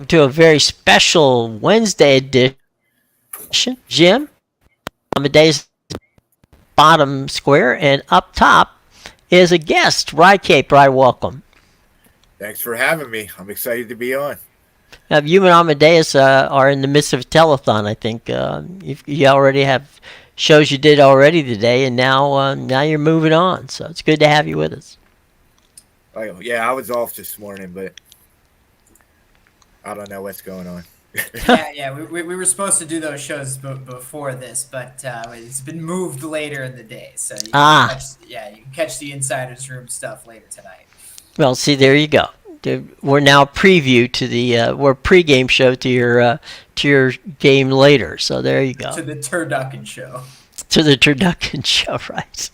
to a very special Wednesday edition. Jim, Amadeus bottom square, and up top is a guest, Rye Cape. Rye, welcome. Thanks for having me. I'm excited to be on. You and Amadeus are in the midst of a telethon, I think. You already have shows you did already today, and now you're moving on. So it's good to have you with us. Oh, yeah, I was off this morning, but I don't know what's going on. We were supposed to do those shows before this, but it's been moved later in the day. So you can catch the Insiders Room stuff later tonight. Well, see, there you go. We're now preview to we're pregame show to your game later. So there you go. To the Turducken show. To the Turducken show, right?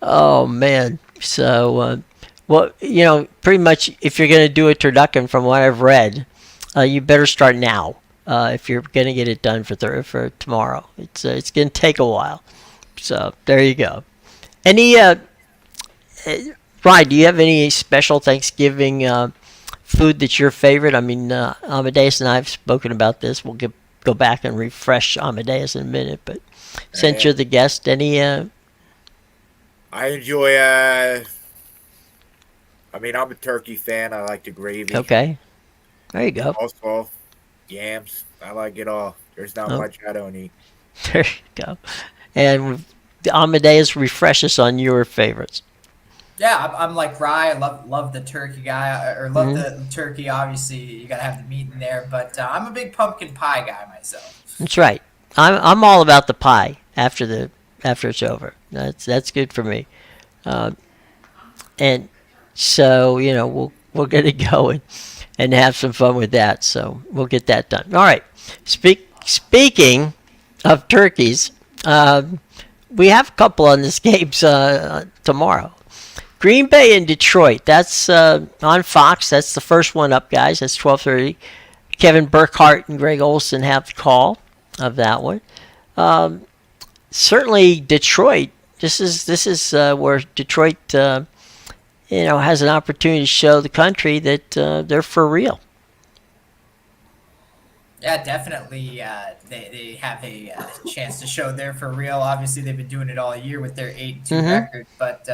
Oh man. So, pretty much, if you're going to do a Turducken, from what I've read, you better start now if you're going to get it done for tomorrow. It's going to take a while. So there you go. Ryan, do you have any special Thanksgiving food that's your favorite? I mean, Amadeus and I have spoken about this. We'll go back and refresh Amadeus in a minute. But since you're the guest, any... I enjoy... I'm a turkey fan. I like the gravy. Okay. There you go. Also, yams. I like it all. There's not much I don't eat. There you go. And Amadeus, refresh us on your favorites. Yeah, I'm like Rye. I love the turkey guy, or love the turkey. Obviously, you gotta have the meat in there. But I'm a big pumpkin pie guy myself. That's right. I'm all about the pie after it's over. That's good for me. And so we're gonna go and have some fun with that. So we'll get that done. All right. Speaking of turkeys, we have a couple on this game tomorrow. Green Bay and Detroit. That's on Fox. That's the first one up, guys. That's 12:30. Kevin Burkhardt and Greg Olson have the call of that one. Certainly, Detroit. This is where Detroit, has an opportunity to show the country that they're for real. Yeah, definitely. They have a chance to show they're for real. Obviously, they've been doing it all year with their 8-2 record. But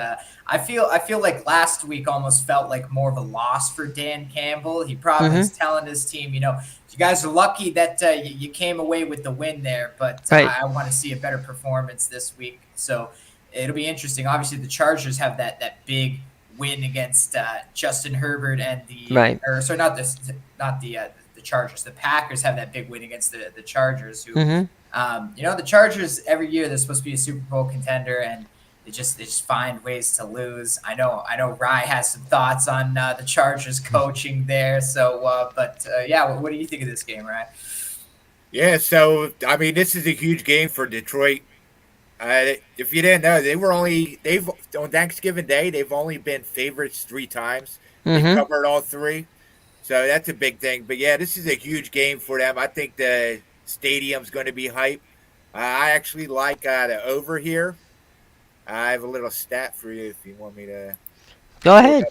I feel like last week almost felt like more of a loss for Dan Campbell. He probably was telling his team, you guys are lucky that you came away with the win there, but right. I want to see a better performance this week. So it'll be interesting. Obviously, the Chargers have that big win against Justin Herbert and the Chargers. The Packers have that big win against the Chargers, who, the Chargers every year they're supposed to be a Super Bowl contender, and they just find ways to lose. I know Rye has some thoughts on the Chargers coaching there. So, what do you think of this game, Rye? Yeah, so this is a huge game for Detroit. If you didn't know, on Thanksgiving Day they've only been favorites 3 times. They covered all 3. So that's a big thing. But, yeah, this is a huge game for them. I think the stadium's going to be hype. I actually like the over here. I have a little stat for you if you want me to. Go ahead.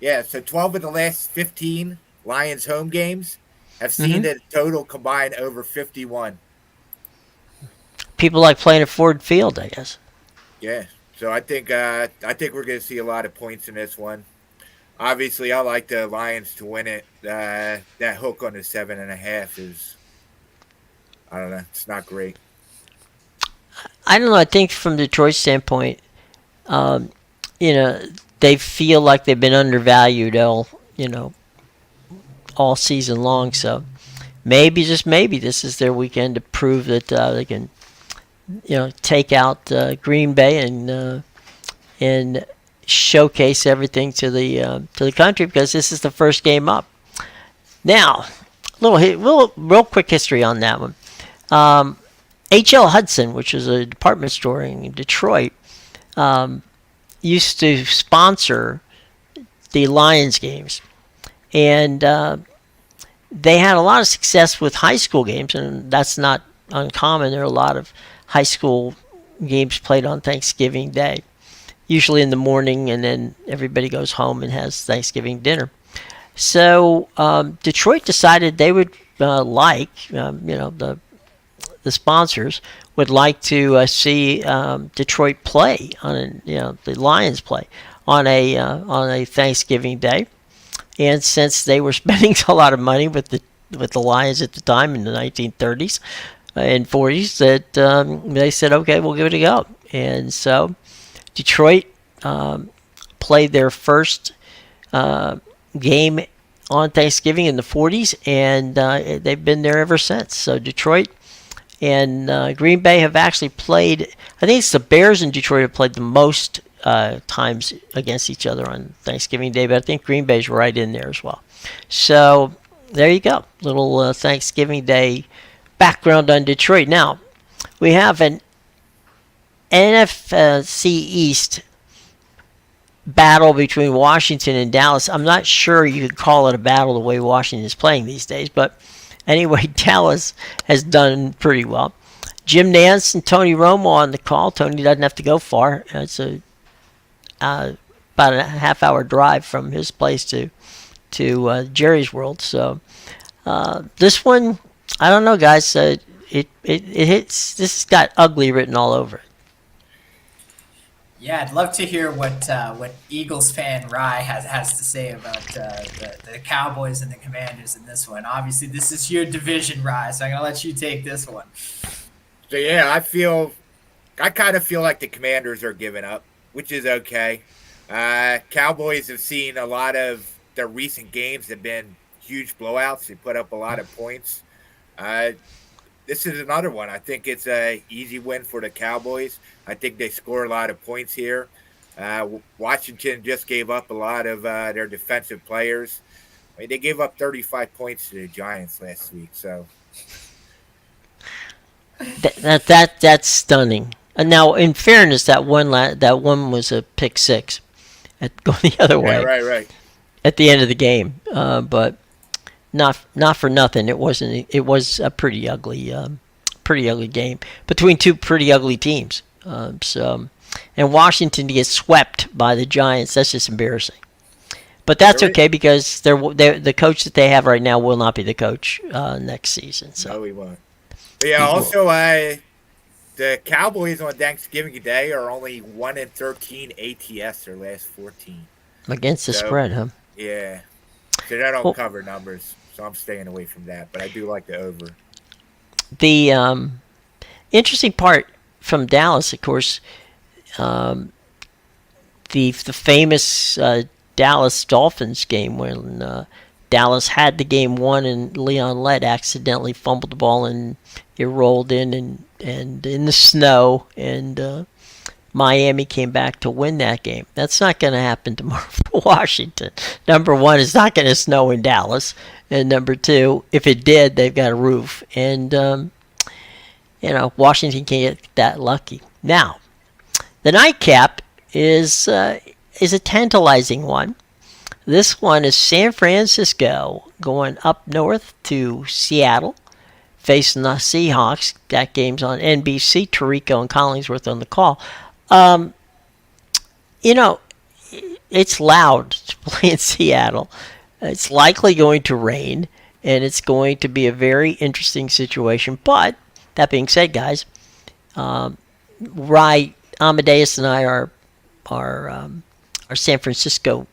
Yeah, so 12 of the last 15 Lions home games have seen the total combined over 51. People like playing at Ford Field, I guess. Yeah, so I think we're going to see a lot of points in this one. Obviously, I like the Lions to win it. That hook on the 7.5 is, I don't know, it's not great. I don't know. I think from Detroit's standpoint, they feel like they've been undervalued all season long. So maybe, just maybe, this is their weekend to prove that they can, take out Green Bay and showcase everything to the country, because this is the first game up. Now, real quick history on that one. H.L. Hudson, which is a department store in Detroit, used to sponsor the Lions games, and they had a lot of success with high school games, and that's not uncommon. There are a lot of high school games played on Thanksgiving Day, usually in the morning, and then everybody goes home and has Thanksgiving dinner. So Detroit decided they would the sponsors would like to see Detroit play the Lions play on a Thanksgiving Day, and since they were spending a lot of money with the Lions at the time in the 1930s and 40s, that they said, okay, we'll give it a go, and so Detroit played their first game on Thanksgiving in the 40s, and they've been there ever since. So Detroit and Green Bay have actually played. I think it's the Bears and Detroit have played the most times against each other on Thanksgiving Day, but I think Green Bay's right in there as well. So there you go, little Thanksgiving Day background on Detroit. Now we have an NFC East battle between Washington and Dallas. I'm not sure you could call it a battle the way Washington is playing these days, but anyway, Dallas has done pretty well. Jim Nantz and Tony Romo on the call. Tony doesn't have to go far. It's about a half-hour drive from his place to Jerry's World. So this one, I don't know, guys. It hits. This has got ugly written all over it. Yeah, I'd love to hear what Eagles fan Rye has to say about the Cowboys and the Commanders in this one. Obviously, this is your division, Rye, so I'm gonna let you take this one. So yeah, I kind of feel like the Commanders are giving up, which is okay. Cowboys have seen a lot of their recent games have been huge blowouts. They put up a lot of points. This is another one. I think it's a easy win for the Cowboys. I think they score a lot of points here. Washington just gave up a lot of their defensive players. I mean, they gave up 35 points to the Giants last week. So that's stunning. And now, in fairness, that one was a pick six, going the other way. Right. At the end of the game, but not for nothing. It wasn't. It was a pretty ugly game between two pretty ugly teams. And Washington to get swept by the Giants, that's just embarrassing. But that's okay because the coach that they have right now will not be the coach next season. So no, he won't. But yeah. Also, the Cowboys on Thanksgiving Day are only 1-13 ATS their last 14 against the spread, huh? Yeah. So they don't cover numbers, so I'm staying away from that. But I do like the over. The interesting part from Dallas, of course, the famous Dallas Dolphins game when Dallas had the game won and Leon Lett accidentally fumbled the ball and it rolled in and in the snow and Miami came back to win that game. That's not going to happen tomorrow for Washington. Number one, it's not going to snow in Dallas. And number two, if it did, they've got a roof. And, Washington can't get that lucky. Now, the nightcap is a tantalizing one. This one is San Francisco going up north to Seattle, facing the Seahawks. That game's on NBC. Tirico and Collingsworth on the call. It's loud to play in Seattle. It's likely going to rain, and it's going to be a very interesting situation. But that being said, guys, Amadeus and I are San Francisco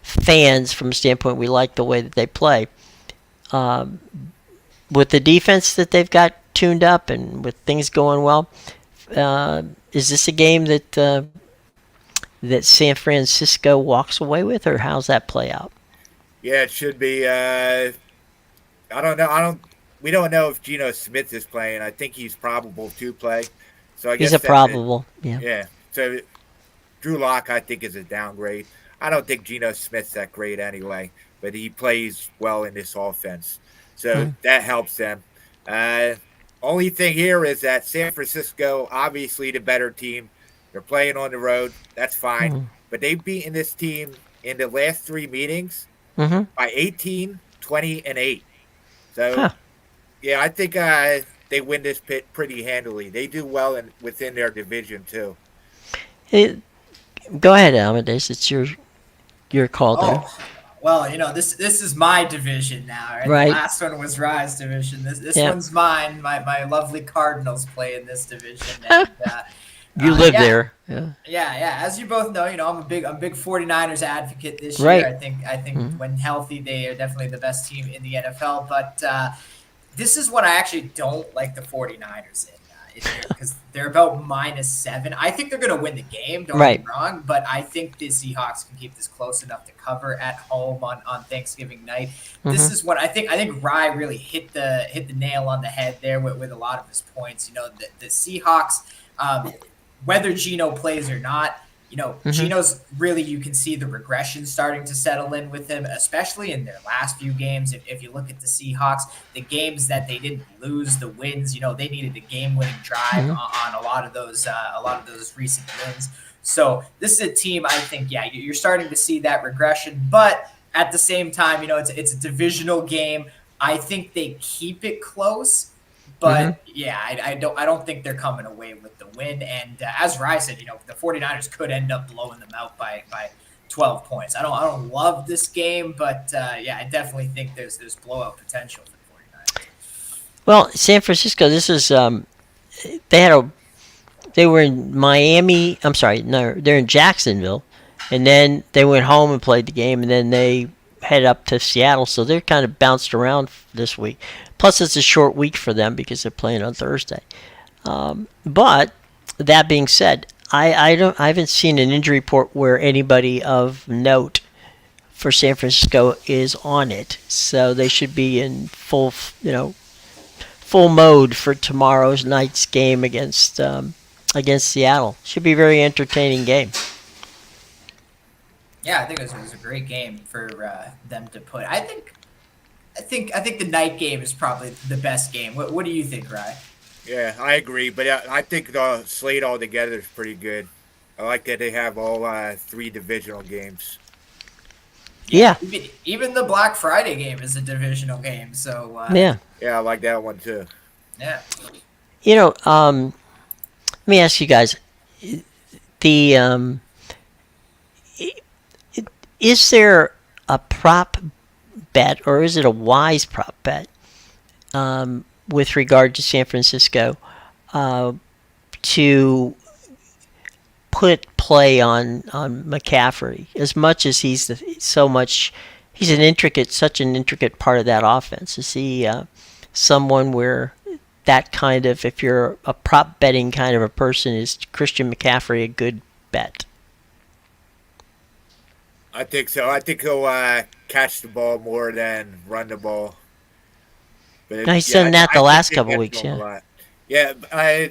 fans from a standpoint we like the way that they play. With the defense that they've got tuned up and with things going well, is this a game that San Francisco walks away with, or how's that play out? Yeah, it should be. I don't know. We don't know if Geno Smith is playing. I think he's probable to play. So I guess he's a probable. Yeah. Yeah. So Drew Lock, I think, is a downgrade. I don't think Geno Smith's that great anyway, but he plays well in this offense, so that helps them. Only thing here is that San Francisco, obviously the better team. They're playing on the road. That's fine. But they've beaten this team in the last three meetings by 18, 20, and 8. So, yeah, I think they win this pit pretty handily. They do well within their division, too. Go ahead, Amadeus. It's your call there. Well, this is my division now, right? The Right. last one was Rye's division. This Yeah. one's mine. My lovely Cardinals play in this division, and You live yeah, there. Yeah. yeah. As you both know, I'm a big 49ers advocate this year. Right. I think Mhm. when healthy, they are definitely the best team in the NFL. But this is what I actually don't like the 49ers in here because they're about -7. I think they're going to win the game. Don't get Right. me wrong, but I think the Seahawks can keep this close enough to cover at home on Thanksgiving night. This Mhm. is what I think. I think Rye really hit the nail on the head there with a lot of his points. The Seahawks. Whether Geno plays or not, Mhm. Geno's really, you can see the regression starting to settle in with him, especially in their last few games. If you look at the Seahawks, the games that they didn't lose, the wins, they needed a game-winning drive Mhm. on a lot of those recent wins. So this is a team, I think, yeah, you're starting to see that regression, but at the same time, it's a divisional game. I think they keep it close. Mhm. But yeah, I don't think they're coming away with the win. And as Rye said, the 49ers could end up blowing them out by 12 points. I don't love this game, but yeah, I definitely think there's blowout potential for the 49ers. Well, San Francisco. This is they had a they were in Miami. I'm sorry, no, they're in Jacksonville, and then they went home and played the game, and then they head up to Seattle. So they're kind of bounced around this week. Plus, it's a short week for them because they're playing on Thursday. But that being said, I haven't seen an injury report where anybody of note for San Francisco is on it. So they should be in full mode for tomorrow's night's game against Seattle. Should be a very entertaining game. Yeah, I think it was a great game for them to put. I think the night game is probably the best game. What do you think, Rye? Yeah, I agree, but I think the slate altogether is pretty good. I like that they have all three divisional games. Yeah, Yeah, even the Black Friday game is a divisional game. So yeah. Yeah, I like that one too. yeah. Let me ask you guys: the is there a prop bet, or is it a wise prop bet with regard to San Francisco to put play on McCaffrey as much as he's such an intricate part of that offense? Is he someone where that kind of, if you're a prop betting kind of a person, is Christian McCaffrey a good bet? I think so. I think he'll catch the ball more than run the ball. But No, he's yeah, done that I the think last they couple catch weeks. the ball a Yeah. lot. Yeah,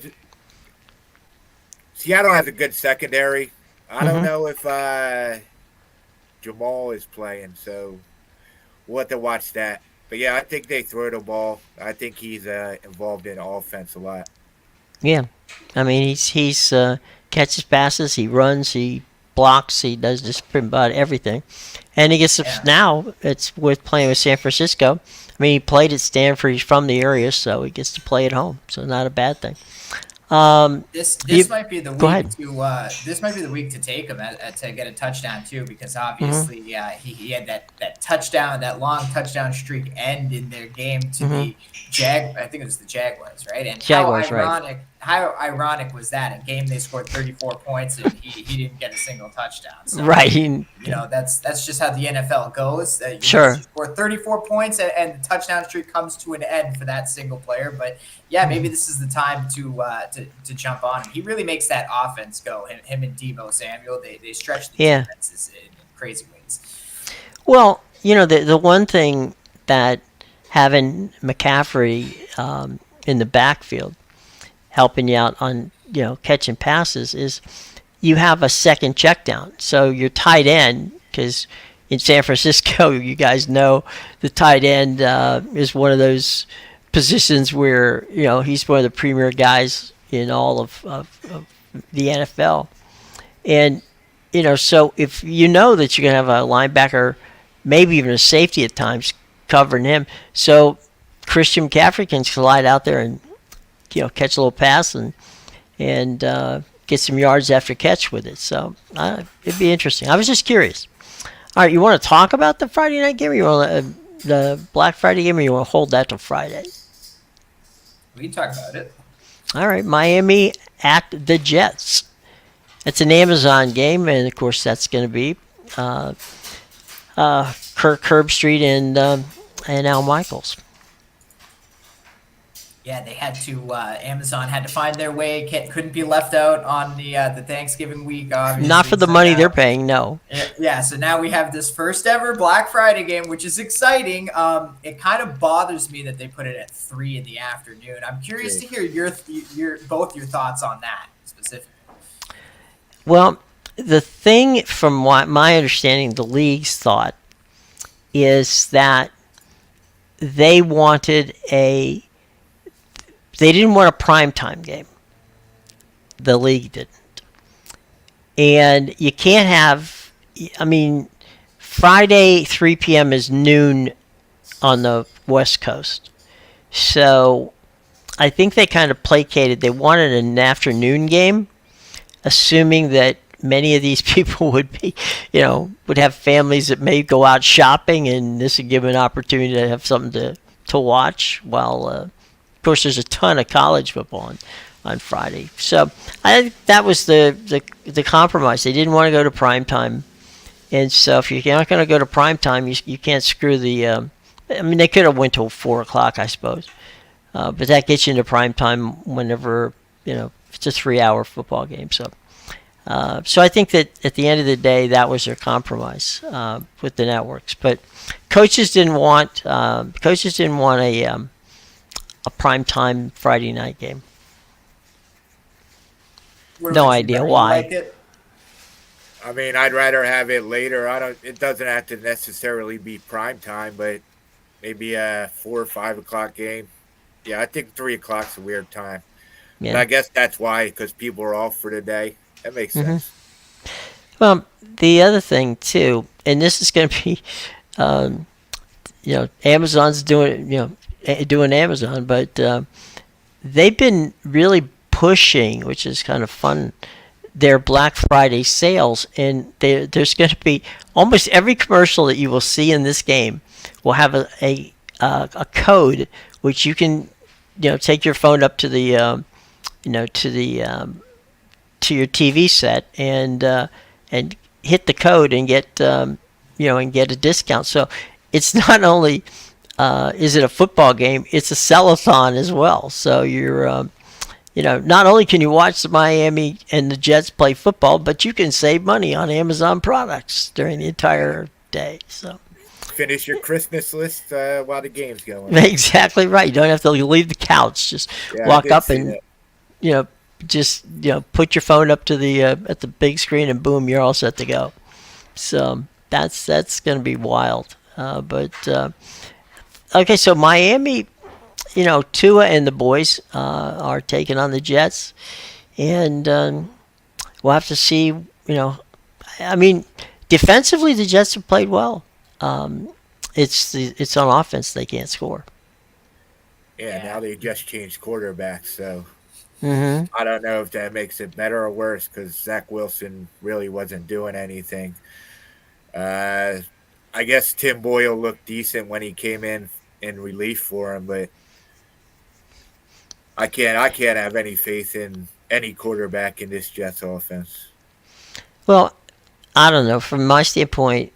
Seattle has a good secondary. I don't Mhm. know if Jamal is playing, so we'll have to watch that. But yeah, I think they throw the ball. I think he's involved in offense a lot. Yeah. I mean, he's catches passes, he runs, he blocks, he does just pretty about everything. And he gets Yeah. now it's with playing with San Francisco. I mean, he played at Stanford. He's from the area, so he gets to play at home. So not a bad thing. This might be the Go week ahead. to take him to get a touchdown too, because Hmm. obviously, yeah, he had that touchdown, that long touchdown streak end in their game to Hmm. the I think it was the Jaguars, right? And Jaguars, right? how ironic was that? A game they scored 34 points and he didn't get a single touchdown. So Right. that's just how the NFL goes. Sure. You score 34 points and the touchdown streak comes to an end for that single player. But yeah, maybe this is the time to jump on him. He really makes that offense go. Him and Debo Samuel, they stretch the Yeah. defenses in crazy ways. Well, the one thing that having McCaffrey in the backfield helping you out on catching passes is you have a second check down. So your tight end, because in San Francisco, you guys know the tight end is one of those positions where he's one of the premier guys in all of the NFL. And so if you know that you're gonna have a linebacker, maybe even a safety at times covering him, so Christian McCaffrey can slide out there and catch a little pass and get some yards after catch with it. So it'd be interesting. I was just curious. All right, you want to talk about the Friday night game, or you want the Black Friday game, or you want to hold that to Friday? We can talk about it. All right, Miami at the Jets. It's an Amazon game, and of course that's going to be Kirk Herbstreit and Al Michaels. Yeah, they had to. Amazon had to find their way. Couldn't be left out on the Thanksgiving week. Obviously, Not for the so money now, they're paying, no. yeah. So now we have this first ever Black Friday game, which is exciting. It kind of bothers me that they put it at 3 in the afternoon. I'm curious to hear your both your thoughts on that specifically. Well, the thing from what my understanding, the league's thought is that they wanted they didn't want a primetime game. The league didn't. And you can't have, I mean, Friday 3 p.m. is noon on the West Coast. So I think they kind of placated. They wanted an afternoon game, assuming that many of these people would be, would have families that may go out shopping, and this would give them an opportunity to have something to watch while, of course, there's a ton of college football on Friday. So I think that was the compromise. They didn't want to go to prime time. And so if you're not going to go to prime time, you can't screw the they could have went till 4 o'clock, I suppose. But that gets you into prime time whenever, it's a 3-hour football game. So I think that at the end of the day, that was their compromise with the networks. But coaches didn't want a primetime Friday night game. No idea why. Like it? I mean, I'd rather have it later. It doesn't have to necessarily be prime time, but maybe a 4 or 5 o'clock game. Yeah, I think 3 o'clock's a weird time. Yeah. But I guess that's why, because people are off for the day. That makes sense. Well, the other thing too, and this is going to be, Amazon's doing Amazon, but they've been really pushing, which is kind of fun, their Black Friday sales, and there's going to be almost every commercial that you will see in this game will have a code which you can take your phone up to the to your TV set and hit the code and get and get a discount. So it's not only is it a football game, it's a sell-a-thon as well. So you're not only can you watch the Miami and the Jets play football, but you can save money on Amazon products during the entire day. So finish your Christmas list while the game's going. Exactly right. You don't have to leave the couch. Just walk up and put your phone up to the at the big screen, and boom, you're all set to go. So that's going to be wild. Okay, so Miami, Tua and the boys are taking on the Jets, and we'll have to see. I mean, defensively, the Jets have played well. It's on offense they can't score. Yeah, now they just changed quarterbacks, so Mm-hmm. I don't know if that makes it better or worse because Zach Wilson really wasn't doing anything. I guess Tim Boyle looked decent when he came in relief for him, but I can't have any faith in any quarterback in this Jets offense. Well, I don't know. From my standpoint,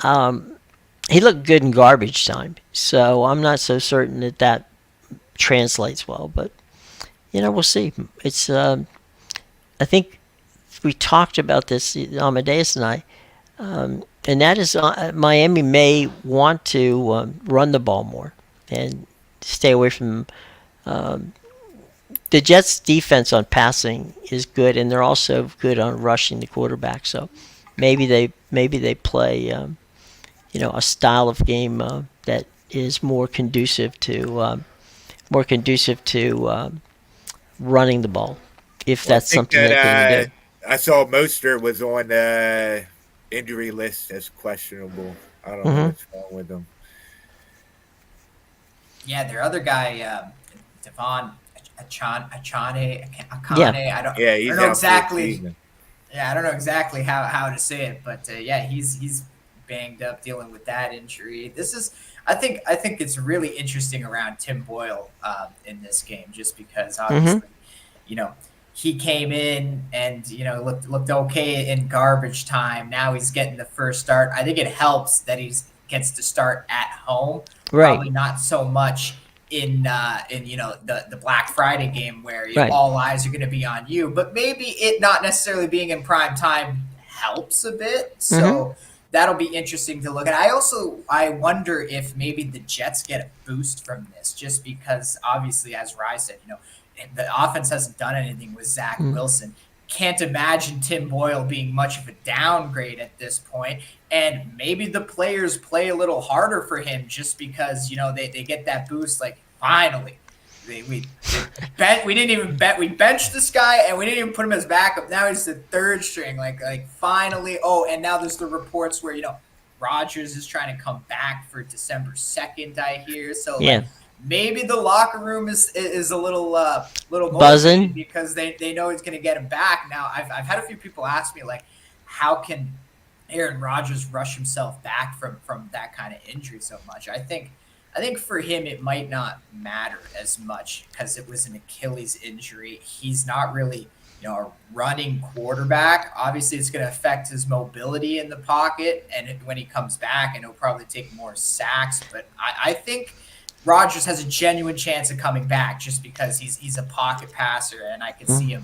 he looked good in garbage time, so I'm not so certain that translates well. But we'll see. It's I think we talked about this, Amadeus and I, and that is Miami may want to run the ball more and stay away from. The Jets' defense on passing is good, and they're also good on rushing the quarterback. So maybe they play a style of game that is more conducive to running the ball, if that's something that they can do. I saw Mostert was on the injury list as questionable. I don't know what's wrong with him. Yeah, their other guy, Devon Achane. Yeah. I don't He's know out exactly. for the season. Yeah, I don't know exactly how to say it, but he's banged up dealing with that injury. I think it's really interesting around Tim Boyle in this game, just because Mm-hmm. obviously, you know, he came in and looked okay in garbage time. Now he's getting the first start. I think it helps that he's gets to start at home. Right. Probably not so much in the Black Friday game where Right. all eyes are going to be on you, but maybe it not necessarily being in prime time helps a bit. Mm-hmm. So that'll be interesting to look at. I wonder if maybe the Jets get a boost from this, just because obviously, as Rye said, the offense hasn't done anything with Zach Wilson. Can't imagine Tim Boyle being much of a downgrade at this point. And maybe the players play a little harder for him just because, they get that boost. Like, finally, we didn't even bet. We benched this guy and we didn't even put him as backup. Now he's the third string. Like finally. Oh, and now there's the reports where, Rodgers is trying to come back for December 2nd, I hear. So, Yeah. maybe the locker room is a little Buzzing because they know he's going to get him back. Now, I've had a few people ask me, like, how can Aaron Rodgers rush himself back from that kind of injury so much? I think for him it might not matter as much because it was an Achilles injury. He's not really a running quarterback. Obviously, it's going to affect his mobility in the pocket, and when he comes back, and he'll probably take more sacks. But I think Rodgers has a genuine chance of coming back just because he's a pocket passer, and I can see him.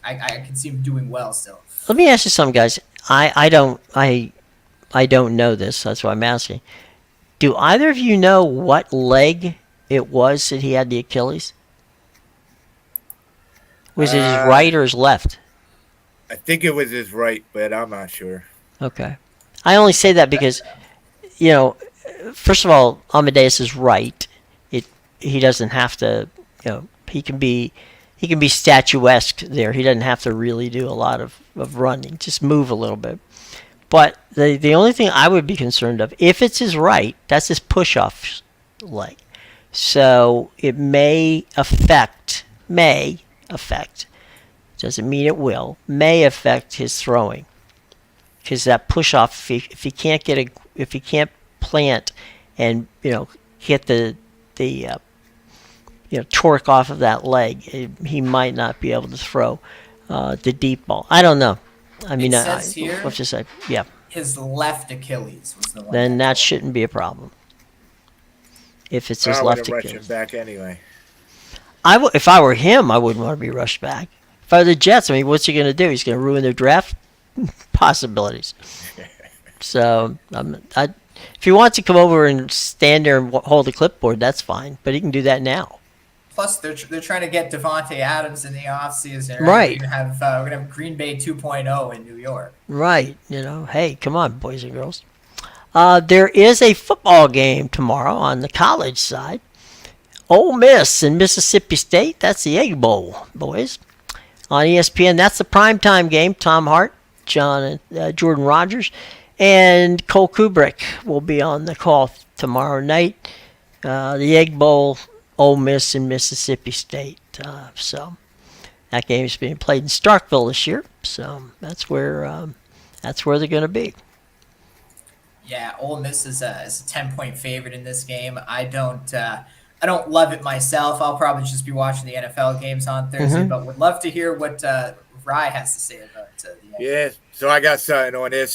I can see him doing well still. Let me ask you something, guys. I don't know this. That's why I'm asking. Do either of you know what leg it was that he had the Achilles? Was it his right or his left? I think it was his right, but I'm not sure. Okay. I only say that because, first of all, Amadeus is right. He doesn't have to, he can be statuesque there. He doesn't have to really do a lot of running. Just move a little bit. But the only thing I would be concerned of, if it's his right, that's his push-off leg. So it may affect, doesn't mean it will, may affect his throwing. Because that push-off, if he can't plant and, hit the torque off of that leg, he might not be able to throw the deep ball. I don't know. I mean, it says here, let's just say, yeah. His left Achilles was the one. Then that shouldn't be a problem. If it's his left rush Achilles. him back anyway. If I were him, I wouldn't want to be rushed back. If I were the Jets, I mean, what's he going to do? He's going to ruin their draft possibilities. So, if he wants to come over and stand there and hold the clipboard, that's fine. But he can do that now. Plus, they're trying to get Devontae Adams in the offseason. Right. We're gonna have Green Bay 2.0 in New York. Right. Hey, come on, boys and girls. There is a football game tomorrow on the college side. Ole Miss and Mississippi State. That's the Egg Bowl, boys. On ESPN, that's the primetime game. Tom Hart, Jordan Rogers, and Cole Kubrick will be on the call tomorrow night. The Egg Bowl, Ole Miss and Mississippi State. So that game is being played in Starkville this year. So that's where they're going to be. Yeah, Ole Miss is a 10-point favorite in this game. I don't love it myself. I'll probably just be watching the NFL games on Thursday, but would love to hear what Rye has to say about the Yeah, so I got something on this.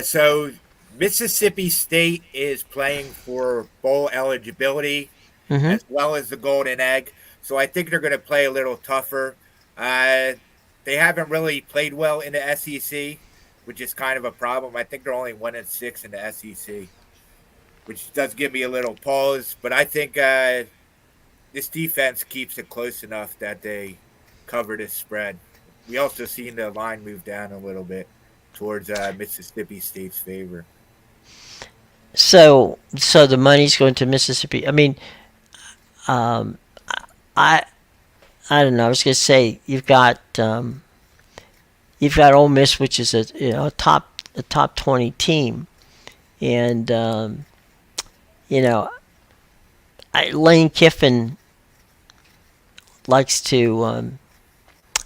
So Mississippi State is playing for bowl eligibility as well as the Golden Egg. So I think they're going to play a little tougher. They haven't really played well in the SEC, which is kind of a problem. I think they're only 1-6 in the SEC, which does give me a little pause. But I think this defense keeps it close enough that they cover this spread. We also seen the line move down a little bit towards Mississippi State's favor. So the money's going to Mississippi. I mean, I don't know. I was going to say you've got Ole Miss, which is a top 20 team, and Lane Kiffin likes to.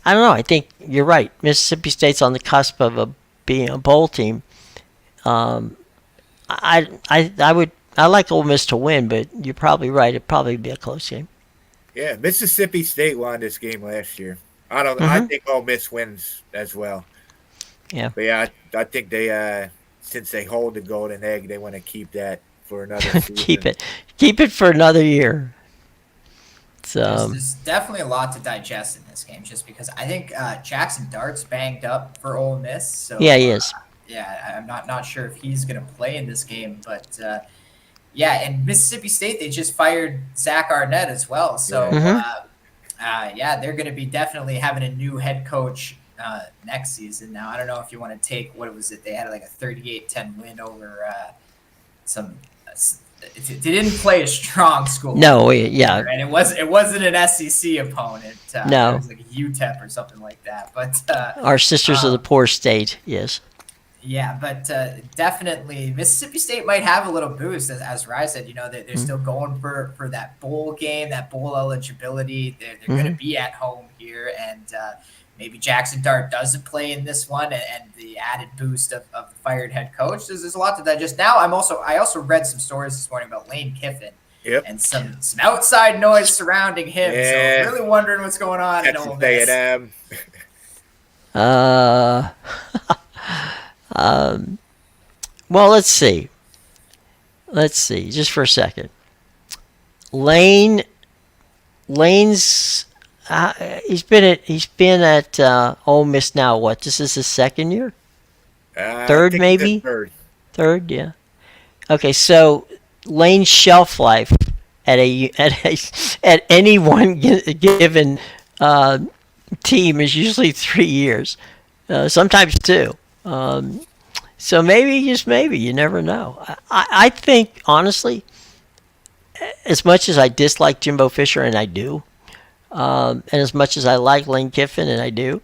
I don't know. I think you're right. Mississippi State's on the cusp of being a bowl team. I like Ole Miss to win, but you're probably right. It'd probably be a close game. Yeah, Mississippi State won this game last year. I don't. I Mm-hmm. think Ole Miss wins as well. Yeah. But yeah, I think they since they hold the golden egg, they want to keep that for another keep season. it. Keep it for another year. So There's definitely a lot to digest in this game, just because I think Jackson Dart's banged up for Ole Miss. So yeah, he is. yeah, I'm not sure if he's going to play in this game, but yeah, and Mississippi State, they just fired Zach Arnett as well. So Mhm. yeah, they're going to be definitely having a new head coach next season. Now I don't know if you want to take, what was it? They had like a 38-10 win over some. They didn't play a strong school. No, yeah. And it wasn't an SEC opponent. No. It was like UTEP or something like that. But Our sisters of the poor state, yes. yeah, but definitely Mississippi State might have a little boost, as Rye said. You know, they're still going for that bowl game, that bowl eligibility. They're going to be at home here, and maybe Jackson Dart doesn't play in this one, and the added boost of the fired head coach. There's a lot to digest. Now I also read some stories this morning about Lane Kiffin. Yep. And some outside noise surrounding him. Yeah. So really wondering what's going on in Ole Miss. Well, let's see. Let's see, just for a second. Lane's he's been at Ole Miss now. What? This is his second year. Third, maybe. Third, yeah. Okay, so Lane's shelf life at any one given team is usually 3 years, sometimes 2. So maybe, just maybe, you never know. I think, honestly, as much as I dislike Jimbo Fisher, and I do, and as much as I like Lane Kiffin, and I do,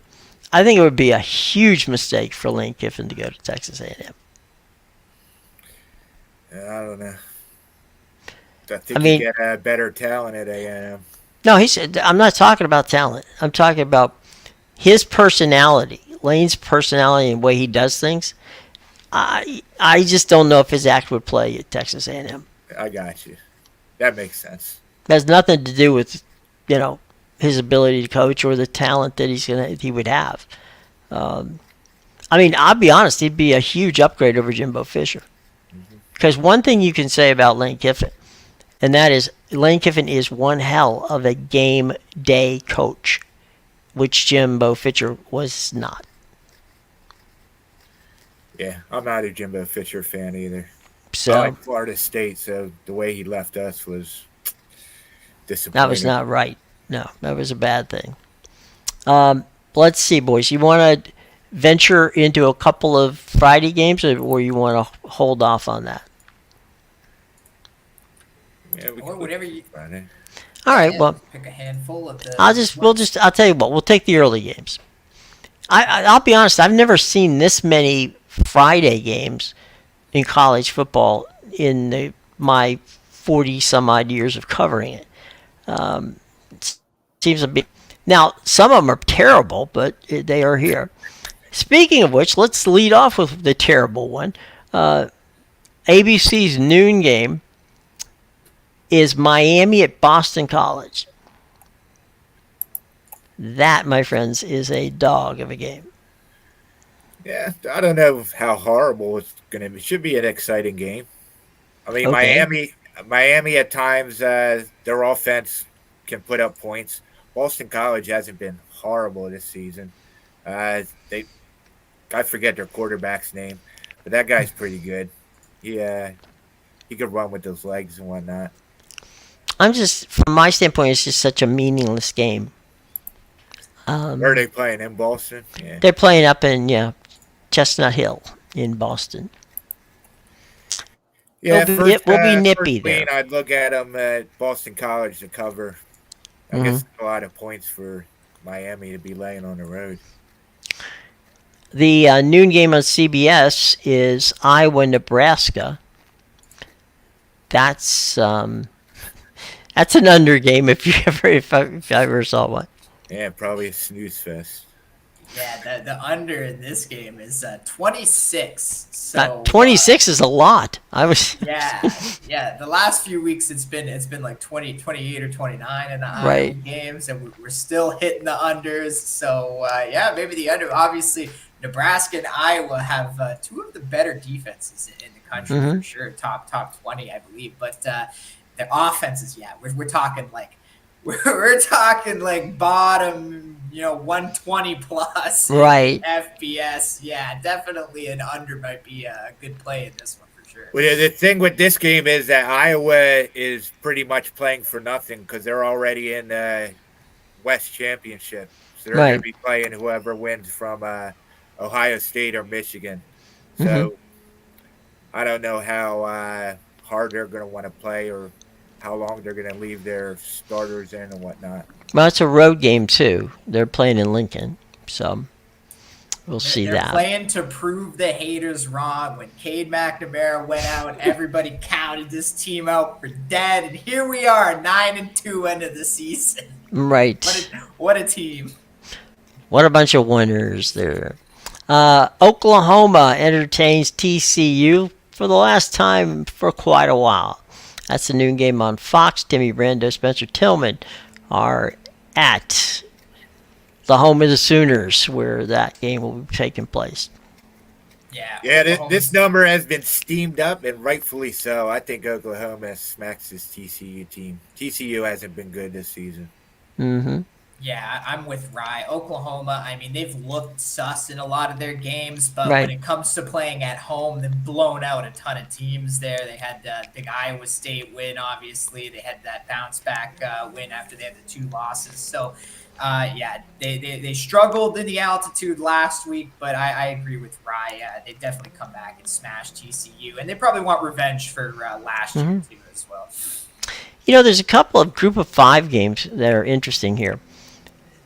I think it would be a huge mistake for Lane Kiffin to go to Texas A&M. I don't know. I think you get a better talent at A&M. No, he said, I'm not talking about talent. I'm talking about his personality, Lane's personality and the way he does things. I just don't know if his act would play at Texas A&M. I got you. That makes sense. It has nothing to do with, his ability to coach or the talent that he would have. I mean, I'll be honest, he'd be a huge upgrade over Jimbo Fisher. Because one thing you can say about Lane Kiffin, and that is Lane Kiffin is one hell of a game day coach, which Jimbo Fisher was not. Yeah, I'm not a Jimbo Fisher fan either. So I like Florida State, so the way he left us was disappointing. That was not right. No, that was a bad thing. Let's see, boys. You want to venture into a couple of Friday games, or you want to hold off on that? Yeah, or whatever you. Friday. All right. Well, pick a handful of the. I'll tell you what. We'll take the early games. I'll be honest. I've never seen this many Friday games in college football in my 40 some odd years of covering it. It seems a bit. Now, some of them are terrible, but they are here. Speaking of which, let's lead off with the terrible one. ABC's noon game is Miami at Boston College. That, my friends, is a dog of a game. Yeah, I don't know how horrible it's going to be. It should be an exciting game. I mean, Okay. Miami at times, their offense can put up points. Boston College hasn't been horrible this season. I forget their quarterback's name, but that guy's pretty good. He could run with those legs and whatnot. From my standpoint, it's just such a meaningless game. Where are they playing? In Boston? Yeah. They're playing up in Chestnut Hill in Boston. Yeah, we'll be nippy there. I'd look at them at Boston College to cover. I guess a lot of points for Miami to be laying on the road. The noon game on CBS is Iowa-Nebraska. That's an under game if I ever saw one. Yeah, probably a snooze fest. Yeah, the under in this game is 26. So 26 is a lot. I was yeah. The last few weeks it's been like 20, 28 or 29 in the Iowa right. games, and we're still hitting the unders. So yeah, maybe the under. Obviously, Nebraska and Iowa have two of the better defenses in the country Mm-hmm. for sure. Top 20, I believe. But the offenses, yeah, we're talking like we're talking like bottom, 120 plus in Right. FPS. Yeah, definitely an under might be a good play in this one for sure. Well, yeah, the thing with this game is that Iowa is pretty much playing for nothing because they're already in the West Championship. So they're going to Right. be playing whoever wins from Ohio State or Michigan. Mm-hmm. So I don't know how hard they're going to want to play or how long they're going to leave their starters in and whatnot. Well, it's a road game too. They're playing in Lincoln, so we'll They're, see they're that. playing to prove the haters wrong. When Cade McNamara went out, everybody counted this team out for dead, and here we are, 9-2 end of the season. Right. What a team! What a bunch of winners there. Oklahoma entertains TCU for the last time for quite a while. That's the noon game on Fox. Timmy Brando, Spencer Tillman are at the home of the Sooners where that game will be taking place. Yeah, This number has been steamed up, and rightfully so. I think Oklahoma smacks this TCU team. TCU hasn't been good this season. Mm-hmm. Yeah, I'm with Rye. Oklahoma, I mean, they've looked sus in a lot of their games, but Right. when it comes to playing at home, they've blown out a ton of teams there. They had the big Iowa State win, obviously. They had that bounce back win after they had the 2 losses. So, yeah, they struggled in the altitude last week, but I agree with Rye. They definitely come back and smash TCU, and they probably want revenge for last year, too, as well. There's a couple of group of 5 games that are interesting here.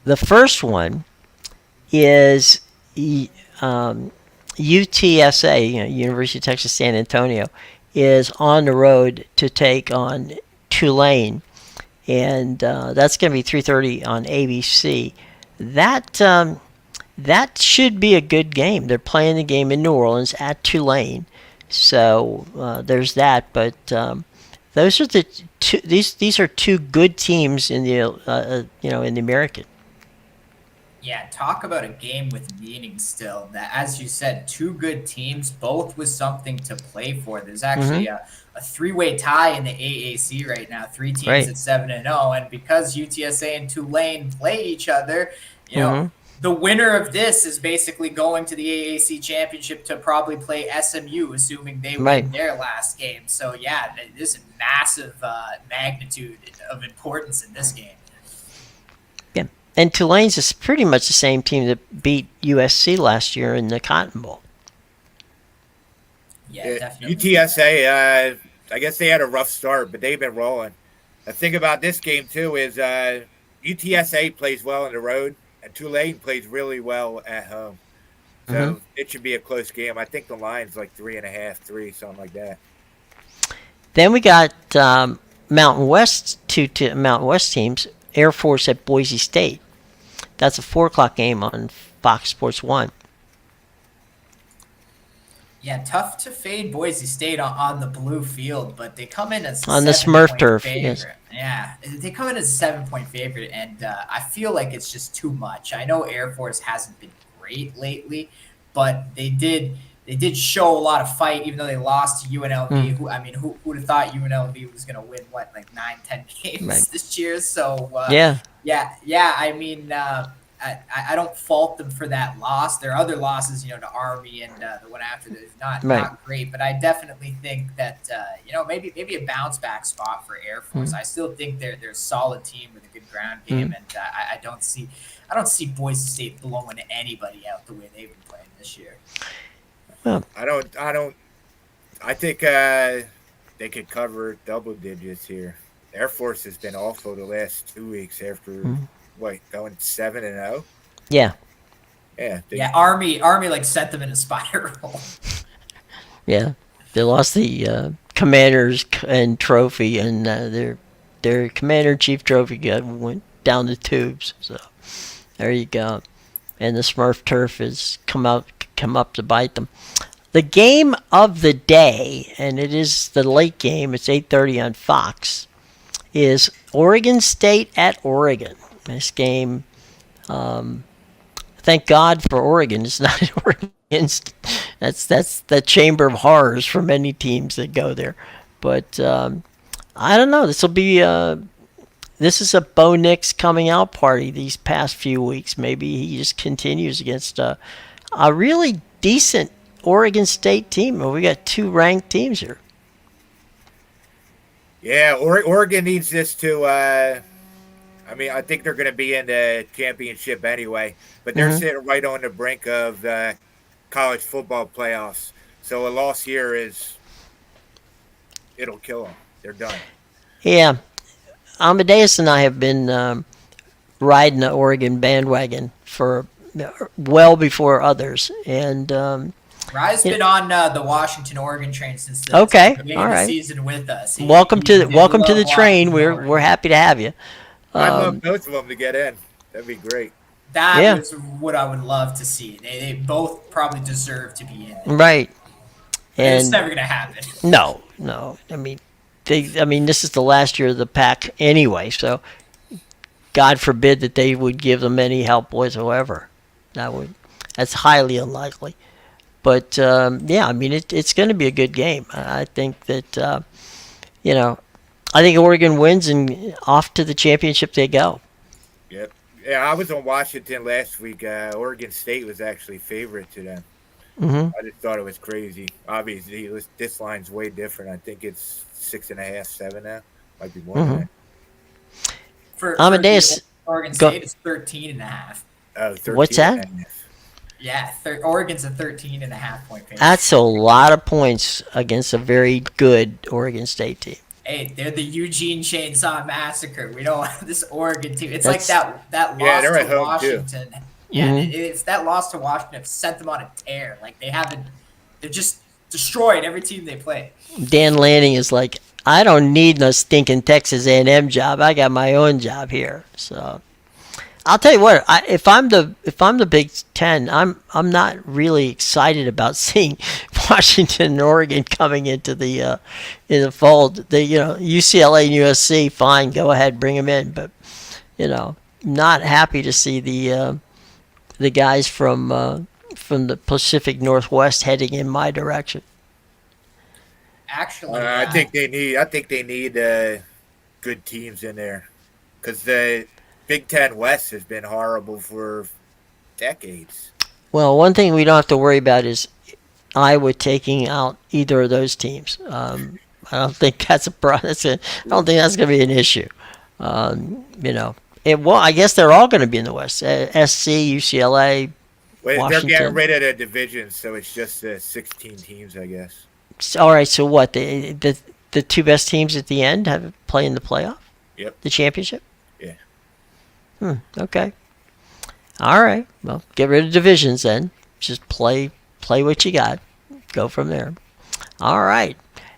The first one is UTSA, University of Texas San Antonio, is on the road to take on Tulane, and that's going to be 3:30 on ABC. That should be a good game. They're playing the game in New Orleans at Tulane, so there's that. But those are the two. These are 2 good teams in the in the American. Yeah, talk about a game with meaning still. That, as you said, 2 good teams, both with something to play for. There's actually a 3-way tie in the AAC right now. 3 teams Right. at 7-0, and because UTSA and Tulane play each other, the winner of this is basically going to the AAC championship to probably play SMU, assuming they Right. win their last game. So yeah, there's a massive magnitude of importance in this game. Yeah. And Tulane's is pretty much the same team that beat USC last year in the Cotton Bowl. Yeah, definitely. UTSA, I guess they had a rough start, but they've been rolling. The thing about this game, too, is UTSA plays well on the road, and Tulane plays really well at home. So it should be a close game. I think the line's like 3.5, 3, something like that. Then we got Mountain West, two Mountain West teams, Air Force at Boise State. That's a 4:00 game on Fox Sports 1. Yeah, tough to fade Boise State on the blue field, but they come in as a On the Smurf turf, favorite. yes. Yeah, they come in as a 7-point favorite, and I feel like it's just too much. I know Air Force hasn't been great lately, but they did show a lot of fight, even though they lost to UNLV. Who would have thought UNLV was going to win, 9-10 games this year? So, Yeah. I mean, I don't fault them for that loss. Their other losses, to Army and the one after that is not great. But I definitely think that maybe a bounce back spot for Air Force. I still think they're a solid team with a good ground game, and I don't see Boise State blowing anybody out the way they've been playing this year. Well, I think they could cover double digits here. Air Force has been awful the last 2 weeks after going 7-0. Yeah. Yeah, Army sent them in a spiral. Yeah. They lost the Commanders and trophy, and their Commander-in-Chief trophy went down the tubes. So there you go. and the Smurf turf has come up to bite them. The game of the day, and it is the late game. It's 8:30 on Fox. Is Oregon State at Oregon. This game, thank God for Oregon. It's not in Oregon. That's the chamber of horrors for many teams that go there. But I don't know. This is a Bo Nix coming out party these past few weeks. Maybe he just continues against a really decent Oregon State team. Well, we got two ranked teams here. Yeah, Oregon needs this to. I think they're going to be in the championship anyway, but they're sitting right on the brink of the college football playoffs. So a loss here it'll kill them. They're done. Yeah, Amadeus and I have been riding the Oregon bandwagon for well before others, and Rye's been on the Washington-Oregon train since the beginning of the season with us. Welcome to the train. We're happy to have you. I'd love both of them to get in. That'd be great. That was what I would love to see. They both probably deserve to be in there. Right. And it's never going to happen. No. I mean, this is the last year of the pack anyway, so God forbid that they would give them any help whatsoever. That's highly unlikely. But it's going to be a good game. I think that I think Oregon wins and off to the championship they go. Yep. Yeah, I was on Washington last week. Oregon State was actually favorite to them. Mm-hmm. I just thought it was crazy. Obviously, this line's way different. I think it's 6.5, 7 now. Might be more than that. For Amadeus, Oregon State is 13.5. Oh, 13. What's that? Yeah, Oregon's a 13.5 point favorite. That's a lot of points against a very good Oregon State team. Hey, they're the Eugene Chainsaw Massacre. We don't want this Oregon team. It's like that loss to Washington. Too. Yeah, it's that loss to Washington sent them on a tear. Like they're just destroyed every team they play. Dan Lanning is like, I don't need no stinking Texas A&M job. I got my own job here. So I'll tell you what. If I'm the Big Ten, I'm not really excited about seeing Washington and Oregon coming into the in the fold. UCLA and USC, fine, go ahead, bring them in. But not happy to see the guys from the Pacific Northwest heading in my direction. Actually, I think they need good teams in there because the Big Ten West has been horrible for decades. Well, one thing we don't have to worry about is Iowa taking out either of those teams. I don't think that's I don't think that's going to be an issue. I guess they're all going to be in the West. SC, UCLA, Washington. They're getting rid of the divisions, so it's just 16 teams, I guess. All right. So what? The two best teams at the end have play in the playoff. Yep. The championship. Yeah. Okay. All right. Well, get rid of divisions then. Just play what you got. Go from there. All right.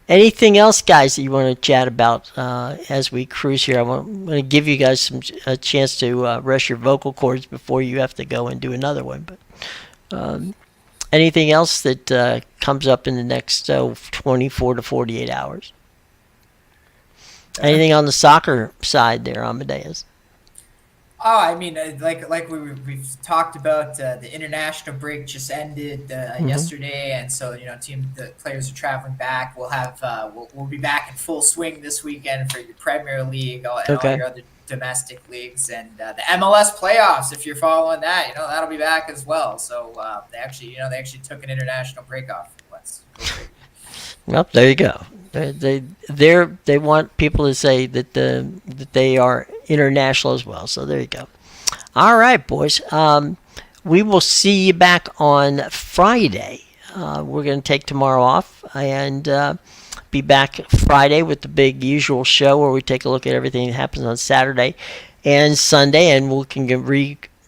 Anything else, guys, that you want to chat about as we cruise here? I'm going to give you guys a chance to rest your vocal cords before you have to go and do another one. But anything else that comes up in the next 24 to 48 hours? Anything on the soccer side there, Amadeus? Oh, I mean, like we've talked about, the international break just ended yesterday, and so the players are traveling back. We'll have we'll be back in full swing this weekend for your Premier League and all your other domestic leagues, and the MLS playoffs. If you're following that, that'll be back as well. So they actually took an international break off. Well, there you go. They want people to say that they are international as well. So there you go. All right, boys. We will see you back on Friday. We're going to take tomorrow off and be back Friday with the big usual show where we take a look at everything that happens on Saturday and Sunday, and we can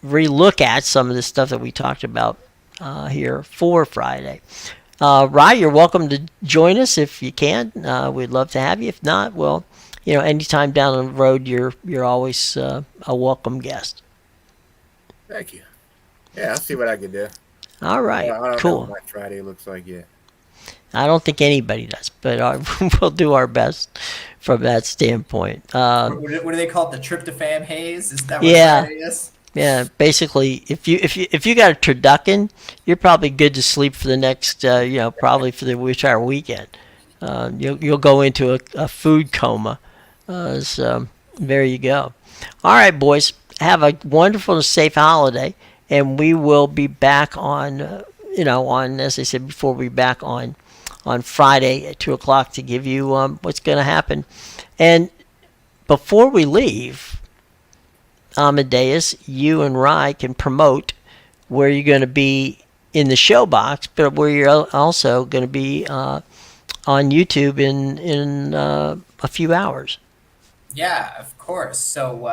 re-look at some of the stuff that we talked about here for Friday. Rye, you're welcome to join us if you can. We'd love to have you. If not, well, anytime down the road, you're always a welcome guest. Thank you. Yeah, I'll see what I can do. All right, I don't know what cool. my Friday looks like yet. I don't think anybody does, but we'll do our best from that standpoint. What do they call it? The tryptophan haze? Is that what Yeah, Friday is? yeah. Basically, if you got a turducken, you're probably good to sleep for the next, probably for the entire weekend. You'll go into a food coma. So there you go. All right, boys. Have a wonderful and safe holiday, and we will be back on. On, as I said before, we'll be back on Friday at 2 o'clock to give you what's going to happen. And before we leave, Amadeus, you and Rye can promote where you're going to be in the show box, but where you're also going to be on YouTube in a few hours. Yeah, of course. So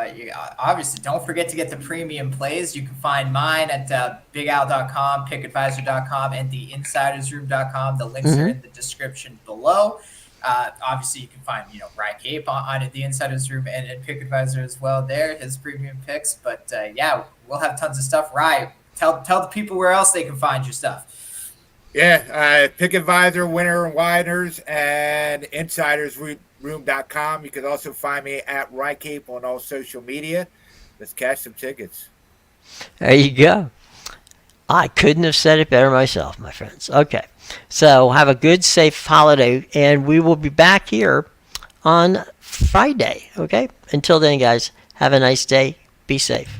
obviously, don't forget to get the premium plays. You can find mine at bigowl.com, pickadvisor.com, and theinsidersroom.com. The links are in the description below. Obviously, you can find Rye Cape on the Insiders Room and in Pick Advisor as well. There, his premium picks. But yeah, we'll have tons of stuff. Rye, tell the people where else they can find your stuff. Yeah, Pick Advisor, Winner and Widers, and InsidersRoom.com. You can also find me at Rycape on all social media. Let's cash some tickets. There you go. I couldn't have said it better myself, my friends. Okay, so have a good, safe holiday, and we will be back here on Friday. Okay, until then, guys, have a nice day. Be safe.